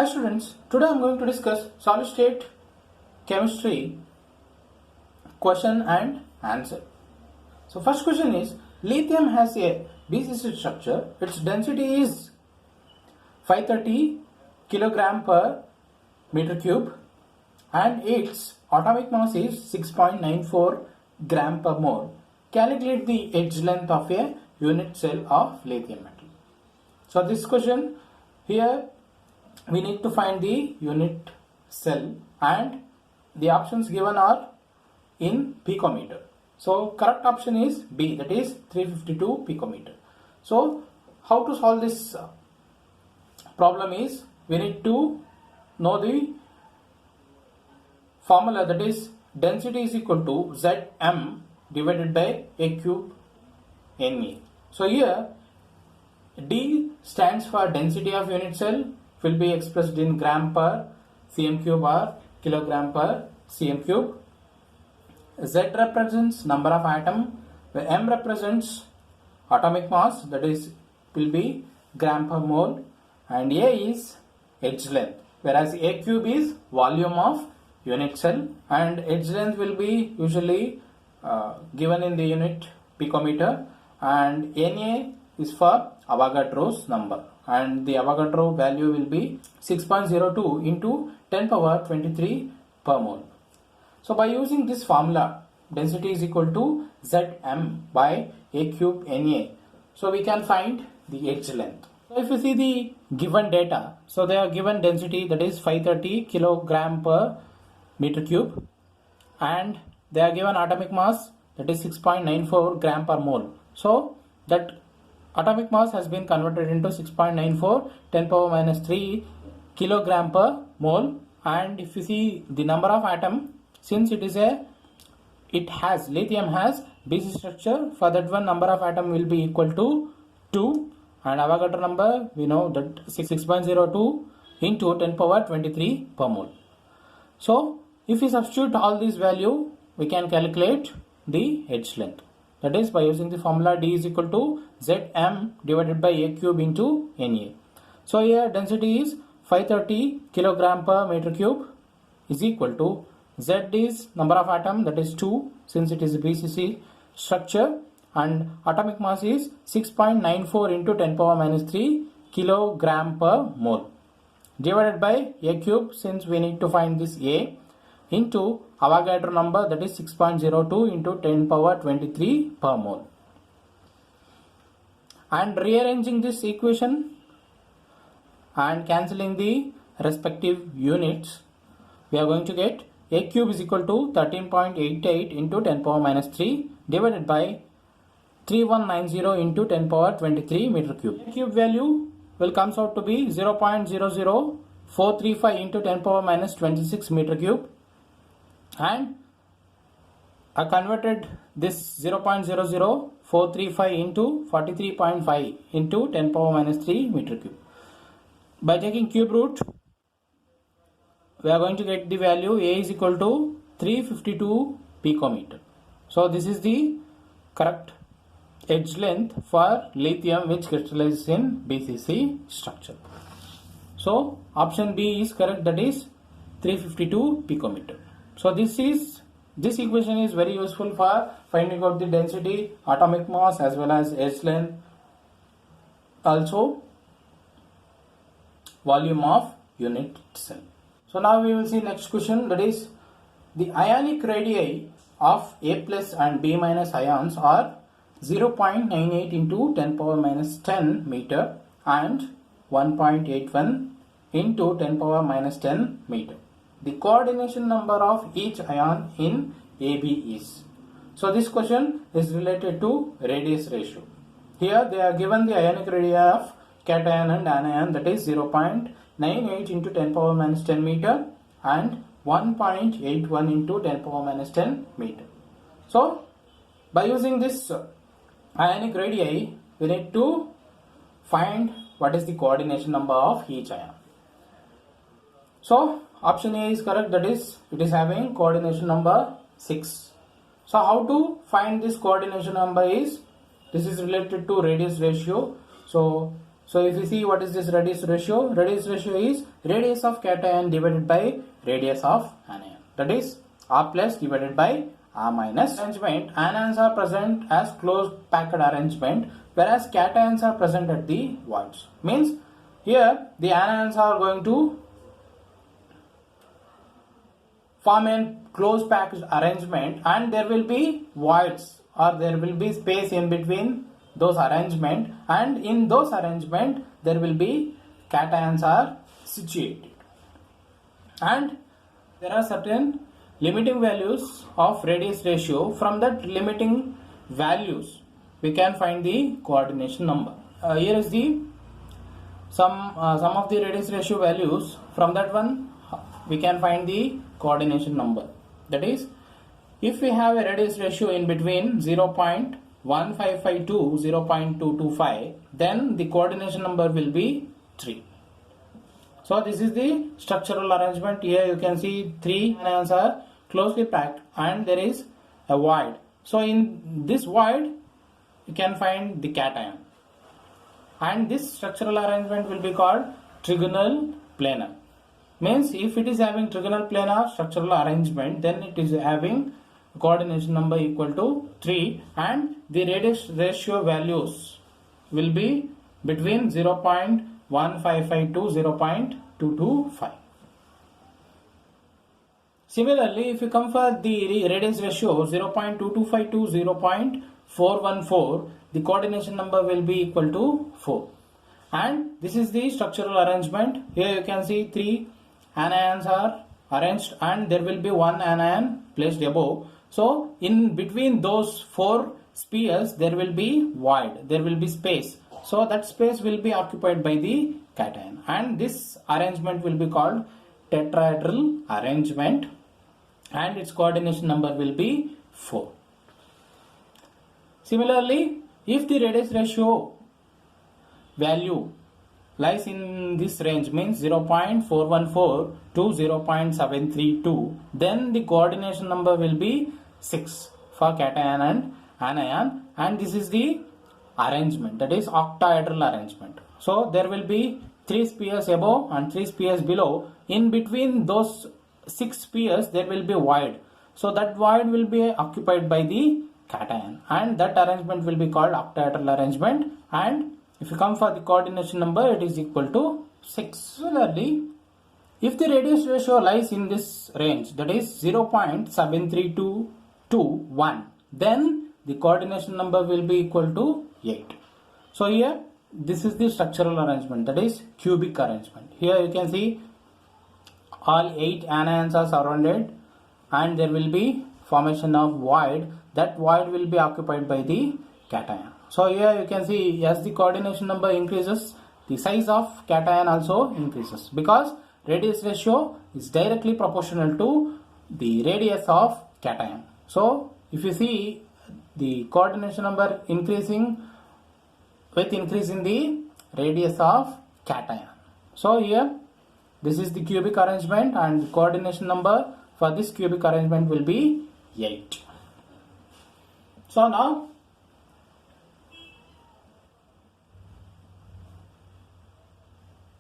Hi students, today I am going to discuss solid state chemistry question and answer. So first question is, lithium has a BCC structure, its density is 530 kilogram per meter cube and its atomic mass is 6.94 gram per mole. Calculate the edge length of a unit cell of lithium metal. So this question here we need to find the unit cell and the options given are in picometer. So correct option is B, that is 352 picometer. So how to solve this problem is we need to know the formula, that is density is equal to Zm divided by A cube Na. So here D stands for density of unit cell, will be expressed in gram per cm cube or kilogram per cm cube. Z represents number of atom, where M represents atomic mass, that is will be gram per mole, and A is edge length, whereas A cube is volume of unit cell and edge length will be usually given in the unit picometer, and Na is for Avogadro's number and the Avogadro value will be 6.02 into 10 power 23 per mole. So by using this formula, density is equal to Zm by A cube Na. So we can find the edge length. So if you see the given data, so they are given density, that is 530 kilogram per meter cube, and they are given atomic mass, that is 6.94 gram per mole. So that atomic mass has been converted into 6.94 10 power minus 3 kilogram per mole, and if you see the number of atom, since lithium has BC structure, for that one number of atom will be equal to 2, and Avogadro number we know that 6.02 into 10 power 23 per mole. So if we substitute all these value, we can calculate the edge length, that is by using the formula D is equal to Zm divided by A cube into Na. So here density is 530 kilogram per meter cube is equal to Z is number of atom, that is 2 since it is a BCC structure, and atomic mass is 6.94 into 10 power minus 3 kilogram per mole, divided by A cube since we need to find this A, into Avogadro number, that is 6.02 into 10 power 23 per mole. And rearranging this equation and cancelling the respective units, we are going to get A cube is equal to 13.88 into 10 power minus 3 divided by 3190 into 10 power 23 meter cube. A cube value will comes out to be 0.00435 into 10 power minus 26 meter cube, and I converted this 0.00435 into 43.5 into 10 power minus 3 meter cube. By taking cube root, we are going to get the value A is equal to 352 picometer. So this is the correct edge length for lithium which crystallizes in BCC structure. So option B is correct, that is 352 picometer. So this equation is very useful for finding out the density, atomic mass as well as edge length, also volume of unit cell. So now we will see next question, that is the ionic radii of A plus and B minus ions are 0.98 into 10 power minus 10 meter and 1.81 into 10 power minus 10 meter. The coordination number of each ion in AB is. So this question is related to radius ratio. Here they are given the ionic radii of cation and anion, that is 0.98 into 10 power minus 10 meter and 1.81 into 10 power minus 10 meter. So by using this ionic radii, we need to find what is the coordination number of each ion. So option A is correct, that is it is having coordination number 6. So how to find this coordination number is, this is related to radius ratio. So So if you see what is this radius ratio? Radius ratio is radius of cation divided by radius of anion. That is R plus divided by R minus. Arrangement, anions are present as closed packed arrangement, whereas cations are present at the voids. Means here the anions are going to form a closed packed arrangement, and there will be voids or there will be space in between those arrangement, and in those arrangement there will be cations are situated, and there are certain limiting values of radius ratio. From that limiting values we can find the coordination number. Here is the some of the radius ratio values. From that one we can find the coordination number. That is, if we have a radius ratio in between 0.155 to 0.225, then the coordination number will be 3. So this is the structural arrangement. Here you can see 3 anions are closely packed and there is a void. So in this void you can find the cation, and this structural arrangement will be called trigonal planar. Means if it is having trigonal planar structural arrangement, then it is having coordination number equal to 3, and the radius ratio values will be between 0.155 to 0.225. Similarly, if you come for the radius ratio 0.225 to 0.414, the coordination number will be equal to 4. And this is the structural arrangement. Here you can see 3 anions are arranged and there will be 1 anion placed above. So in between those 4 spheres there will be void, there will be space. So that space will be occupied by the cation, and this arrangement will be called tetrahedral arrangement, and its coordination number will be 4. Similarly, if the radius ratio value lies in this range, means 0.414 to 0.732, then the coordination number will be 6 for cation and anion, and this is the arrangement, that is octahedral arrangement. So there will be 3 spheres above and 3 spheres below. In between those 6 spheres there will be void. So that void will be occupied by the cation, and that arrangement will be called octahedral arrangement, and if you come for the coordination number, it is equal to 6. Similarly, if the radius ratio lies in this range, that is 0.732 to 1, then the coordination number will be equal to 8. So here this is the structural arrangement, that is cubic arrangement. Here you can see all 8 anions are surrounded and there will be formation of void. That void will be occupied by the cation. So here you can see as the coordination number increases, the size of cation also increases, because radius ratio is directly proportional to the radius of cation. So if you see the coordination number increasing with increase in the radius of cation. So here this is the cubic arrangement, and the coordination number for this cubic arrangement will be 8. So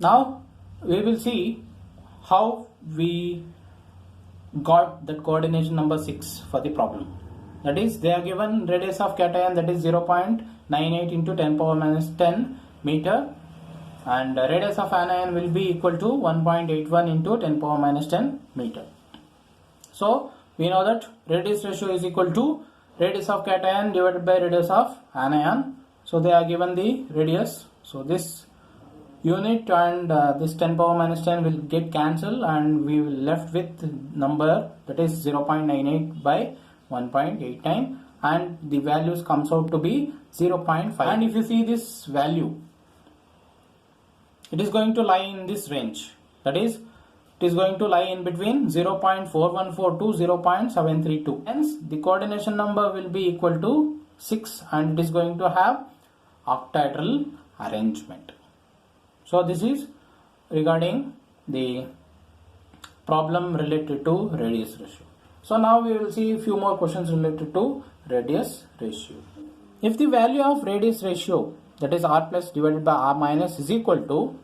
now we will see how we got that coordination number 6 for the problem. That is, they are given radius of cation, that is 0.98 into 10 power minus 10 meter, and radius of anion will be equal to 1.81 into 10 power minus 10 meter. So we know that radius ratio is equal to radius of cation divided by radius of anion. So they are given the radius. So this unit and this 10 power minus 10 will get cancelled, and we will left with number, that is 0.98 by 1.89, and the values comes out to be 0.5. And if you see this value, it is going to lie in this range, that is it is going to lie in between 0.414 to 0.732. Hence the coordination number will be equal to 6, and it is going to have octahedral arrangement. So this is regarding the problem related to radius ratio. So now we will see a few more questions related to radius ratio. If the value of radius ratio that is R plus divided by R minus is equal to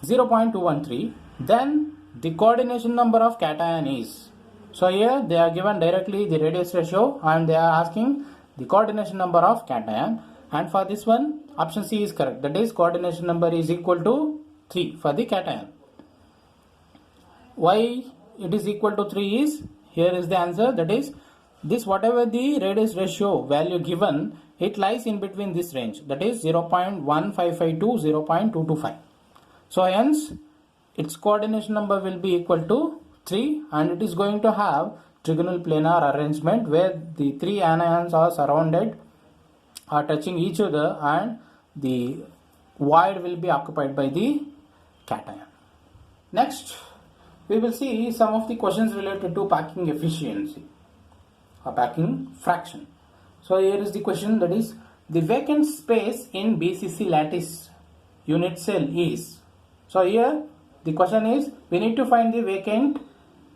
0.213, then the coordination number of cation is, so here they are given directly the radius ratio and they are asking the coordination number of cation, and for this one option C is correct, that is coordination number is equal to 3 for the cation. Why it is equal to 3 is, here is the answer, that is this whatever the radius ratio value given, it lies in between this range, that is 0.155 to 0.225. So hence its coordination number will be equal to 3 and it is going to have trigonal planar arrangement where the three anions are surrounded, are touching each other, and the void will be occupied by the cation. Next we will see some of the questions related to packing efficiency or packing fraction. So here is the question, that is the vacant space in BCC lattice unit cell is. So here the question is, we need to find the vacant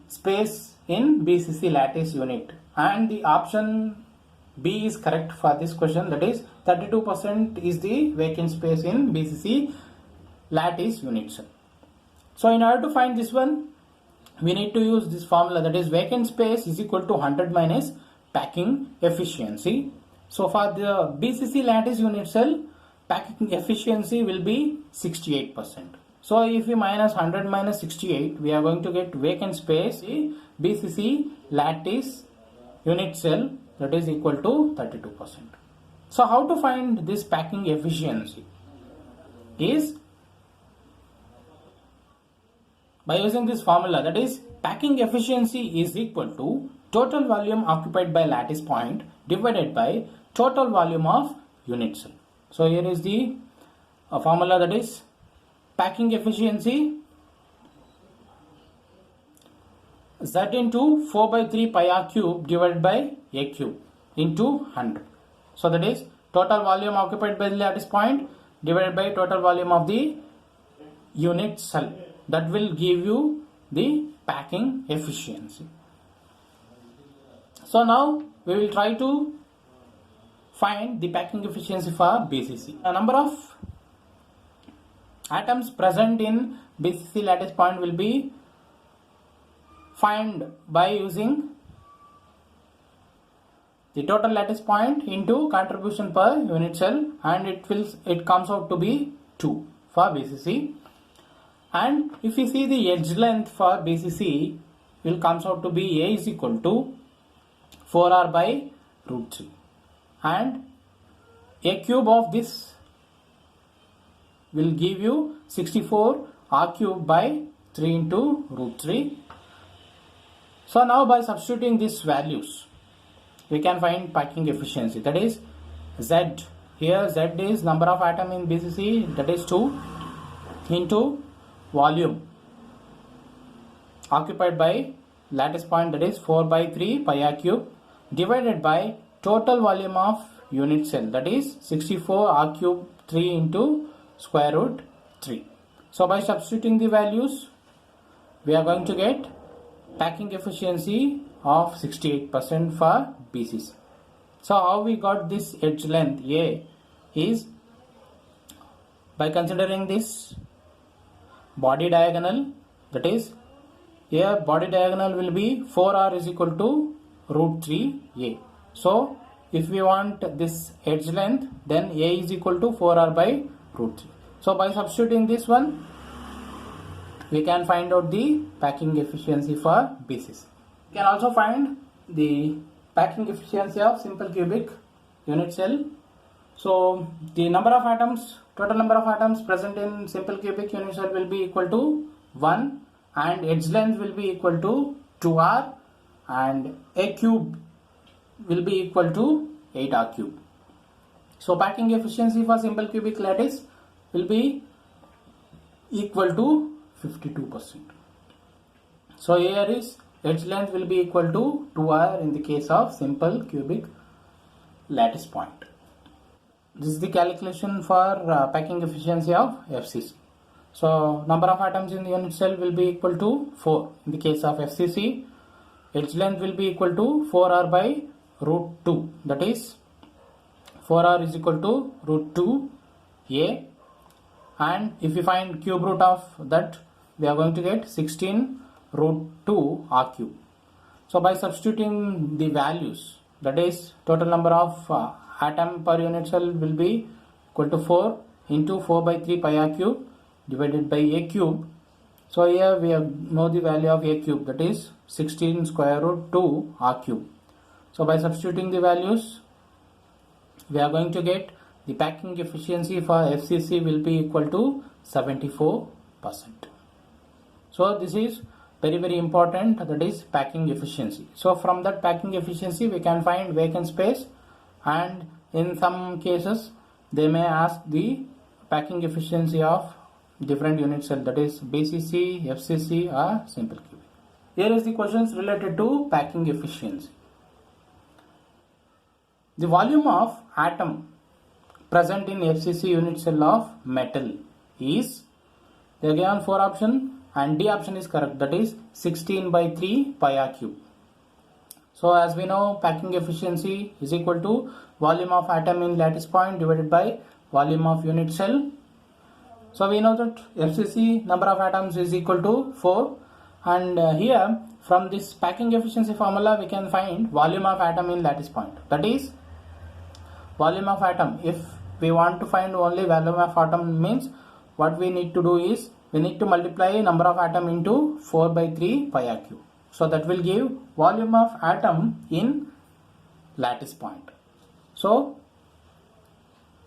space in BCC lattice unit, and the option B is correct for this question, that is 32% is the vacant space in BCC lattice unit cell. So in order to find this one, we need to use this formula, that is vacant space is equal to 100 minus packing efficiency. So for the BCC lattice unit cell, packing efficiency will be 68%. So if we minus 100 minus 68, we are going to get vacant space in BCC lattice unit cell, that is equal to 32%. So how to find this packing efficiency is by using this formula, that is packing efficiency is equal to total volume occupied by lattice point divided by total volume of unit cell. So here is the formula, that is packing efficiency Z into 4 by 3 pi r cube divided by a cube into 100. So that is total volume occupied by the lattice point divided by total volume of the unit cell. That will give you the packing efficiency. So now we will try to find the packing efficiency for BCC. The number of atoms present in BCC lattice point will be found by using the total lattice point into contribution per unit cell, and it comes out to be 2 for BCC. And if you see the edge length for BCC, will comes out to be A is equal to 4R by root 3, and a cube of this will give you 64 R cube by 3 into root 3. So now by substituting these values, we can find packing efficiency, that is Z. Here Z is number of atom in BCC, that is 2, into volume occupied by lattice point, that is 4 by 3 pi r cube, divided by total volume of unit cell, that is 64 r cube 3 into square root 3. So by substituting the values, we are going to get packing efficiency of 68% for BCC. So how we got this edge length A is by considering this body diagonal, that is here body diagonal will be 4R is equal to root 3A. So if we want this edge length, then A is equal to 4R by root 3. So by substituting this one, we can find out the packing efficiency for BCC. We can also find the packing efficiency of simple cubic unit cell. So the number of atoms, total number of atoms present in simple cubic unit cell will be equal to 1, and edge length will be equal to 2R, and a cube will be equal to 8R cube. So packing efficiency for simple cubic lattice will be equal to 52%. So here is edge length will be equal to 2R in the case of simple cubic lattice point. This is the calculation for packing efficiency of FCC. So number of atoms in the unit cell will be equal to 4 in the case of FCC. Edge length will be equal to 4R by root 2, that is 4r is equal to root 2a, and if we find cube root of that, we are going to get 16 root 2 r cube. So by substituting the values, that is total number of atom per unit cell will be equal to 4 into 4 by 3 pi r cube divided by a cube. So here we know the value of a cube, that is 16 square root 2 r cube. So by substituting the values, we are going to get the packing efficiency for FCC will be equal to 74%. So this is very important, that is packing efficiency. So from that packing efficiency we can find vacant space, and in some cases they may ask the packing efficiency of different unit cell, that is BCC, FCC or simple cubic. Here is the questions related to packing efficiency. The volume of atom present in FCC unit cell of metal is, they are given 4 options and D option is correct, that is 16 by 3 pi r cube. So as we know, packing efficiency is equal to volume of atom in lattice point divided by volume of unit cell. So we know that FCC number of atoms is equal to 4, and here from this packing efficiency formula we can find volume of atom in lattice point, that is volume of atom. If we want to find only volume of atom, means what we need to do is we need to multiply number of atom into 4 by 3 pi r cube. So that will give volume of atom in lattice point. So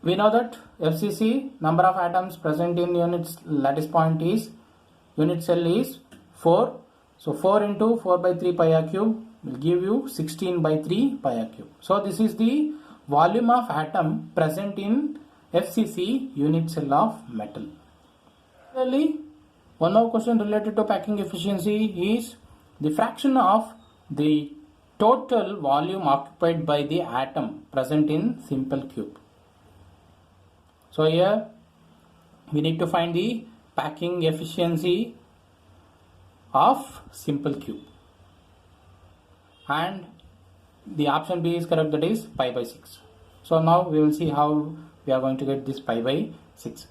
we know that FCC number of atoms present in unit lattice point is, unit cell is 4. So 4 into 4 by 3 pi r cube will give you 16 by 3 pi r cube. So this is the volume of atom present in FCC unit cell of metal. Similarly, one more question related to packing efficiency is the fraction of the total volume occupied by the atom present in simple cube. So here we need to find the packing efficiency of simple cube, and the option B is correct, that is pi by 6. So now we will see how we are going to get this pi by 6.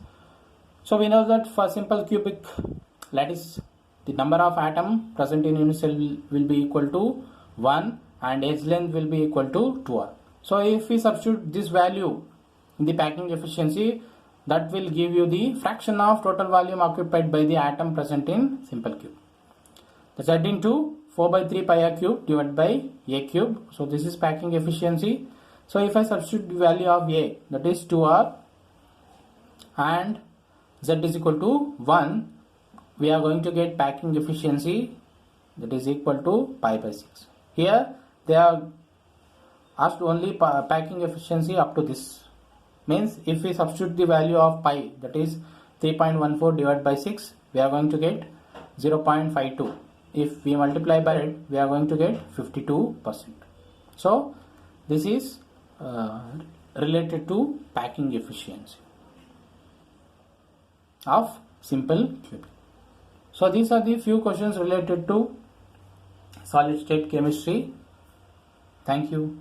So we know that for simple cubic lattice, the number of atom present in unit cell will be equal to 1 and edge length will be equal to 2r. So if we substitute this value in the packing efficiency, that will give you the fraction of total volume occupied by the atom present in simple cube. That's Z into 4 by 3 pi r cube divided by a cube. So this is packing efficiency. So if I substitute the value of a, that is 2r, and Z is equal to 1, we are going to get packing efficiency, that is equal to pi by 6. Here they are asked only packing efficiency up to this. Means if we substitute the value of pi, that is 3.14 divided by 6, we are going to get 0.52. If we multiply by it, we are going to get 52%. So this is related to packing efficiency of simple cubic. So these are the few questions related to solid state chemistry. Thank you.